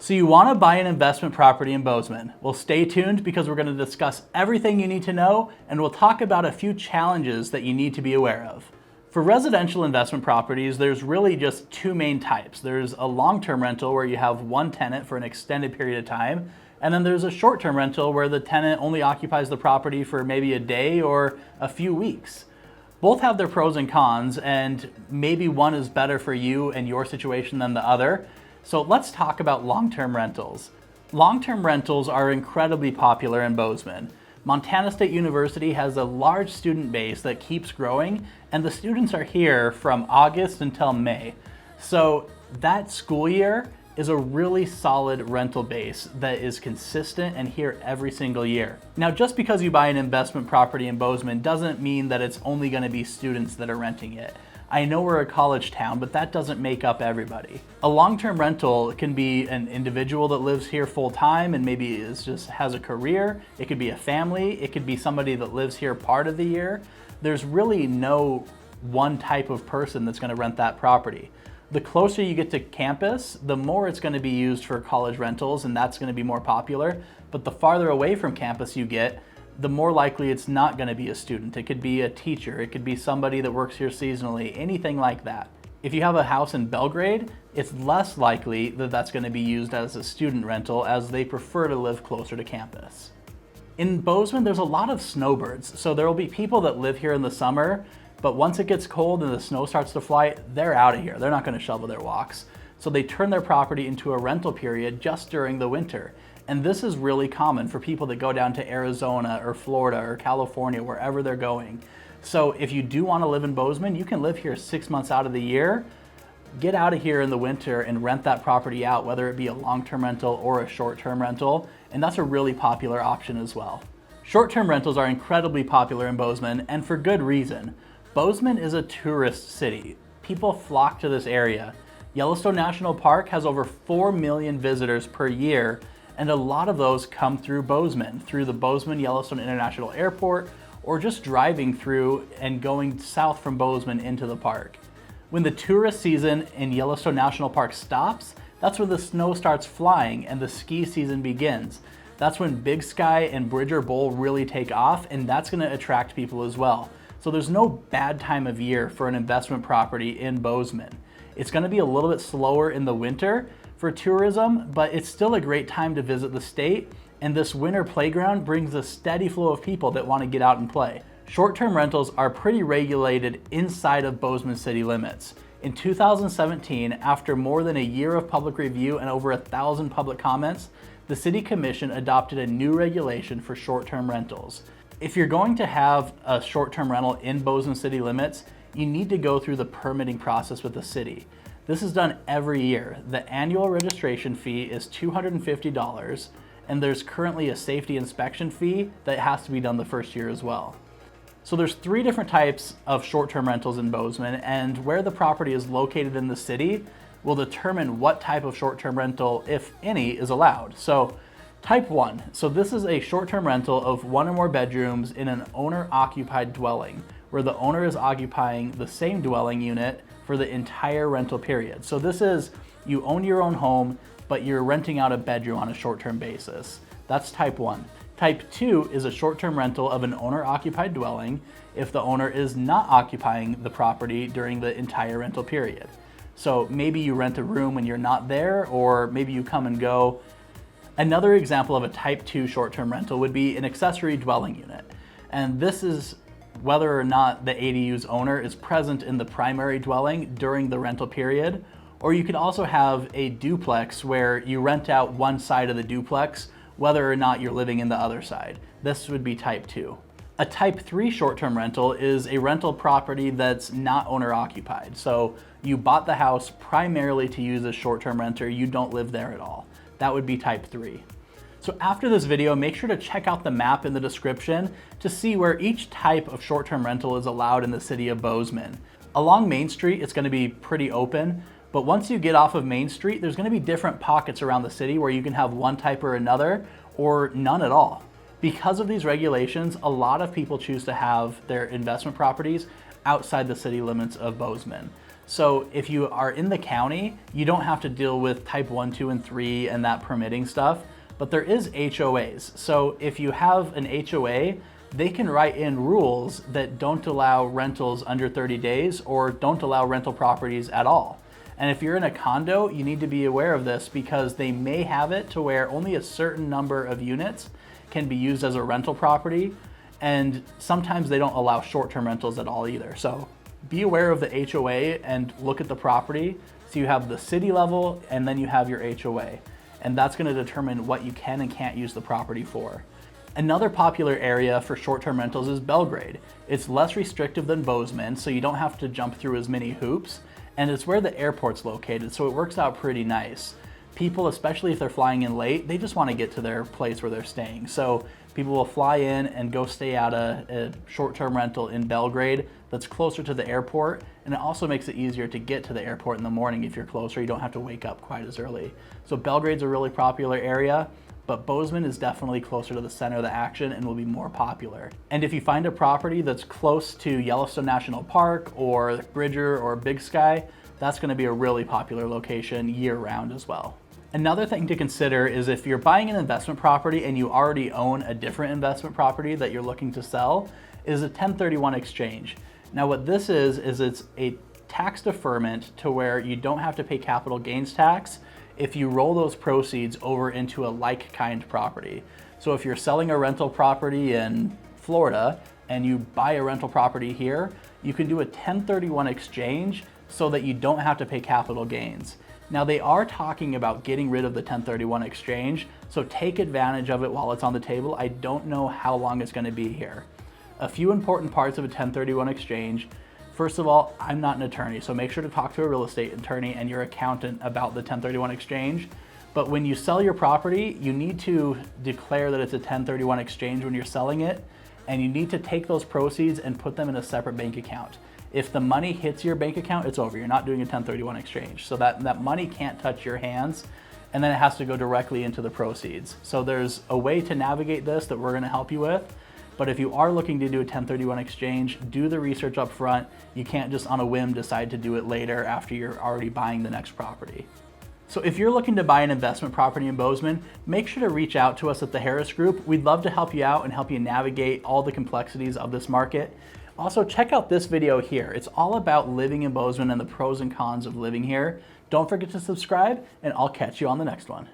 So you want to buy an investment property in Bozeman? Well, stay tuned because we're going to discuss everything you need to know, and we'll talk about a few challenges that you need to be aware of. For residential investment properties, there's really just two main types. There's a long-term rental where you have one tenant for an extended period of time, and then there's a short-term rental where the tenant only occupies the property for maybe a day or a few weeks. Both have their pros and cons, and maybe one is better for you and your situation than the other. So let's talk about long-term rentals. Long-term rentals are incredibly popular in Bozeman. Montana State University has a large student base that keeps growing, and the students are here from August until May. So that school year is a really solid rental base that is consistent and here every single year. Now, just because you buy an investment property in Bozeman doesn't mean that it's only going to be students that are renting it. I know we're a college town, but that doesn't make up everybody. A long-term rental can be an individual that lives here full-time and maybe has a career. It could be a family. It could be somebody that lives here part of the year. There's really no one type of person that's going to rent that property. The closer you get to campus, the more it's going to be used for college rentals, and that's going to be more popular. But the farther away from campus you get, the more likely it's not going to be a student. It could be a teacher, it could be somebody that works here seasonally, anything like that. If you have a house in Belgrade, it's less likely that that's going to be used as a student rental, as they prefer to live closer to campus. In Bozeman, there's a lot of snowbirds, so there will be people that live here in the summer, but once it gets cold and the snow starts to fly, they're out of here. They're not going to shovel their walks. So they turn their property into a rental period just during the winter. And this is really common for people that go down to Arizona or Florida or California, wherever they're going. So if you do want to live in Bozeman, you can live here 6 months out of the year. Get out of here in the winter and rent that property out, whether it be a long-term rental or a short-term rental. And that's a really popular option as well. Short-term rentals are incredibly popular in Bozeman, and for good reason. Bozeman is a tourist city. People flock to this area. Yellowstone National Park has over 4 million visitors per year, and a lot of those come through Bozeman, through the Bozeman Yellowstone International Airport, or just driving through and going south from Bozeman into the park. When the tourist season in Yellowstone National Park stops, that's when the snow starts flying and the ski season begins. That's when Big Sky and Bridger Bowl really take off, and that's going to attract people as well. So there's no bad time of year for an investment property in Bozeman. It's going to be a little bit slower in the winter for tourism, but it's still a great time to visit the state, and this winter playground brings a steady flow of people that want to get out and play. Short-term rentals are pretty regulated inside of Bozeman city limits. In 2017, after more than a year of public review and over 1,000 public comments, the City Commission adopted a new regulation for short-term rentals. If you're going to have a short-term rental in Bozeman city limits, you need to go through the permitting process with the city. This is done every year. The annual registration fee is $250, and there's currently a safety inspection fee that has to be done the first year as well. So there's 3 different types of short-term rentals in Bozeman, and where the property is located in the city will determine what type of short-term rental, if any, is allowed. So type 1. So this is a short-term rental of 1 or more bedrooms in an owner-occupied dwelling, where the owner is occupying the same dwelling unit for the entire rental period. So this is, you own your own home, but you're renting out a bedroom on a short-term basis. That's type 1. Type 2 is a short-term rental of an owner-occupied dwelling if the owner is not occupying the property during the entire rental period. So maybe you rent a room when you're not there, or maybe you come and go. Another example of a type 2 short-term rental would be an accessory dwelling unit. And this is whether or not the ADU's owner is present in the primary dwelling during the rental period. Or you could also have a duplex where you rent out one side of the duplex, whether or not you're living in the other side. This would be type 2. A type 3 short-term rental is a rental property that's not owner occupied. So you bought the house primarily to use as short-term renter, you don't live there at all. That would be type 3. So after this video, make sure to check out the map in the description to see where each type of short-term rental is allowed in the city of Bozeman. Along Main Street, it's going to be pretty open, but once you get off of Main Street, there's going to be different pockets around the city where you can have one type or another, or none at all. Because of these regulations, a lot of people choose to have their investment properties outside the city limits of Bozeman. So if you are in the county, you don't have to deal with type 1, 2, and 3 and that permitting stuff, but there is HOAs. So if you have an HOA, they can write in rules that don't allow rentals under 30 days or don't allow rental properties at all. And if you're in a condo, you need to be aware of this because they may have it to where only a certain number of units can be used as a rental property. And sometimes they don't allow short-term rentals at all either. So be aware of the HOA and look at the property. So you have the city level and then you have your HOA. And that's going to determine what you can and can't use the property for. Another popular area for short-term rentals is Belgrade. It's less restrictive than Bozeman, so you don't have to jump through as many hoops. And it's where the airport's located, so it works out pretty nice. People, especially if they're flying in late, they just want to get to their place where they're staying. So people will fly in and go stay at a short-term rental in Belgrade that's closer to the airport, and it also makes it easier to get to the airport in the morning if you're closer. You don't have to wake up quite as early. So Belgrade's a really popular area, but Bozeman is definitely closer to the center of the action and will be more popular. And if you find a property that's close to Yellowstone National Park or Bridger or Big Sky, that's going to be a really popular location year-round as well. Another thing to consider is if you're buying an investment property and you already own a different investment property that you're looking to sell, is a 1031 exchange. Now what this is it's a tax deferment to where you don't have to pay capital gains tax if you roll those proceeds over into a like-kind property. So if you're selling a rental property in Florida and you buy a rental property here, you can do a 1031 exchange so that you don't have to pay capital gains. Now they are talking about getting rid of the 1031 exchange, so take advantage of it while it's on the table. I don't know how long it's going to be here. A few important parts of a 1031 exchange. First of all, I'm not an attorney, so make sure to talk to a real estate attorney and your accountant about the 1031 exchange. But when you sell your property, you need to declare that it's a 1031 exchange when you're selling it, and you need to take those proceeds and put them in a separate bank account. If the money hits your bank account, it's over. You're not doing a 1031 exchange. So that money can't touch your hands, and then it has to go directly into the proceeds. So there's a way to navigate this that we're gonna help you with. But if you are looking to do a 1031 exchange, do the research up front. You can't just on a whim decide to do it later after you're already buying the next property. So if you're looking to buy an investment property in Bozeman, make sure to reach out to us at the Harris Group. We'd love to help you out and help you navigate all the complexities of this market. Also, check out this video here. It's all about living in Bozeman and the pros and cons of living here. Don't forget to subscribe, and I'll catch you on the next one.